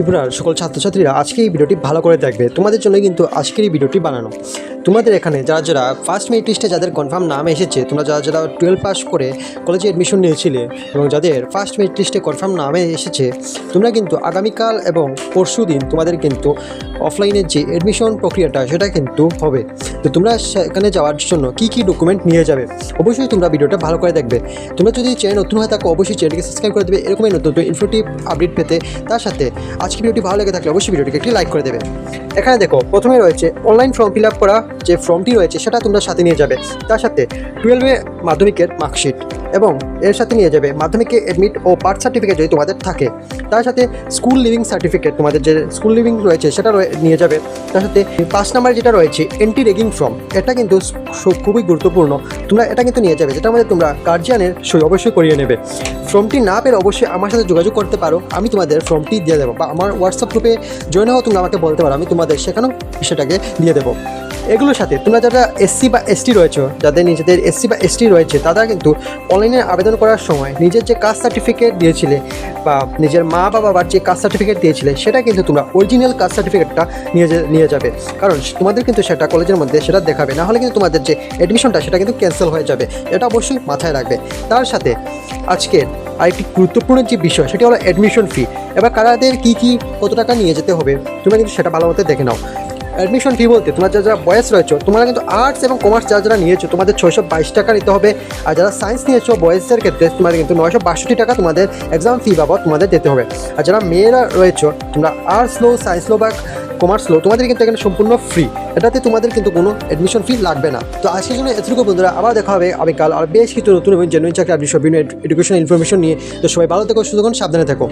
ত্রিপুরার সকল ছাত্রছাত্রীরা আজকে এই ভিডিওটি ভালো করে দেখবে। তোমাদের জন্য কিন্তু আজকের এই ভিডিওটি বানানো। তোমাদের এখানে যারা যারা ফার্স্ট মেরিট লিস্টে যাদের কনফার্ম নাম এসেছে, তোমরা যারা যারা 12 পাস করে কলেজে অ্যাডমিশন নিয়েছিলে এবং যাদের ফার্স্ট মেরিট লিস্টে কনফার্ম নামে এসেছে, তোমরা কিন্তু আগামীকাল এবং পরশু দিন তোমাদের কিন্তু অফলাইনের যে অ্যাডমিশন প্রক্রিয়াটা সেটা কিন্তু হবে। তো তোমরা সেখানে যাওয়ার জন্য কী কী ডকুমেন্ট নিয়ে যাবে অবশ্যই তোমরা ভিডিওটা ভালো করে দেখবে। তোমরা যদি চ্যানেল নতুন হয়ে থাকো অবশ্যই চ্যানেলকে সাবস্ক্রাইব করে দেবে এরকমই নতুন নতুন ইনফরমেটিভ আপডেট পেতে। তার সাথে আজকে ভিডিওটি ভালো লেগে থাকলে অবশ্যই ভিডিওটিকে একটি লাইক করে দেবে। এখানে দেখো প্রথমে রয়েছে অনলাইন ফর্ম ফিল আপ করা যে ফর্মটি রয়েছে সেটা তোমরা সাথে নিয়ে যাবে। তার সাথে 12 মাধ্যমিকের মার্কশিট এবং এর সাথে নিয়ে যাবে মাধ্যমিকে অ্যাডমিট ও বার্থ সার্টিফিকেট যদি তোমাদের থাকে। তার সাথে স্কুল লিভিং সার্টিফিকেট, তোমাদের যে স্কুল লিভিং রয়েছে সেটা নিয়ে যাবে। তার সাথে 5 নাম্বার যেটা রয়েছে এন্টি রেগিং ফর্ম, এটা কিন্তু খুবই গুরুত্বপূর্ণ, তোমরা এটা কিন্তু নিয়ে যাবে, যেটার মধ্যে তোমরা গার্জিয়ানের সই অবশ্যই করিয়ে নেবে। ফর্মটি না পেলে অবশ্যই আমার সাথে যোগাযোগ করতে পারো, আমি তোমাদের ফর্মটি দিয়ে দেবো, বা আমার হোয়াটসঅ্যাপ গ্রুপে জয়েন হও, তোমরা আমাকে বলতে পারো, আমি তোমাদের সেখানেও সেটাকে দিয়ে দেবো। এগুলোর সাথে তোমরা যারা এসসি বা এসটি রয়েছে, যাদের নিজেদের এসসি বা এসটি রয়েছে, তারা কিন্তু অনলাইনে আবেদন করার সময় নিজের যে কাস্ট সার্টিফিকেট দিয়েছিলে বা নিজের মা বা বাবার যে কাস্ট সার্টিফিকেট দিয়েছিলে সেটা কিন্তু তোমরা অরিজিনাল কাস্ট সার্টিফিকেটটা নিয়ে যাবে, কারণ তোমাদের কিন্তু সেটা কলেজের মধ্যে সেটা দেখাবে, না হলে কিন্তু তোমাদের যে অ্যাডমিশনটা সেটা কিন্তু ক্যান্সেল হয়ে যাবে, এটা অবশ্যই মাথায় রাখবে। তার সাথে আজকের আরেকটি গুরুত্বপূর্ণ যে বিষয় সেটি হলো অ্যাডমিশন ফি। এবার কারাদের কত টাকা নিয়ে যেতে হবে তোমরা কিন্তু সেটা ভালো মতো দেখে নাও। অ্যাডমিশন ফি বলতে তোমরা যারা বয়েস রয়েছে, তোমরা কিন্তু আর্টস এবং কমার্স যারা নিয়েছো তোমাদের 622 টাকা নিতে হবে, আর যারা সায়েন্স নিয়েছো বয়েসের ক্ষেত্রে তোমাদের কিন্তু 962 টাকা তোমাদের এক্সাম ফি বাবদ তোমাদের দিতে হবে। আর যারা মেয়েরা রয়েছে, তোমরা আর্টস লো, সায়েন্স লো বা কমার্স লো, তোমাদের কিন্তু এখানে সম্পূর্ণ ফ্রি, এটাতে তোমাদের কিন্তু কোনো অ্যাডমিশন ফি লাগবে না। তো আজকের জন্য এতটুকু বন্ধুরা, আবার দেখা হবে আগামীকাল আর বেশ কিছু নতুন এবং জেনুইন চাকরি আপনি সব এডুকেশন ইনফরমেশন নিয়ে। তো সবাই ভালো থেকো, সুস্থ থাকুন, সাবধানে থেকো।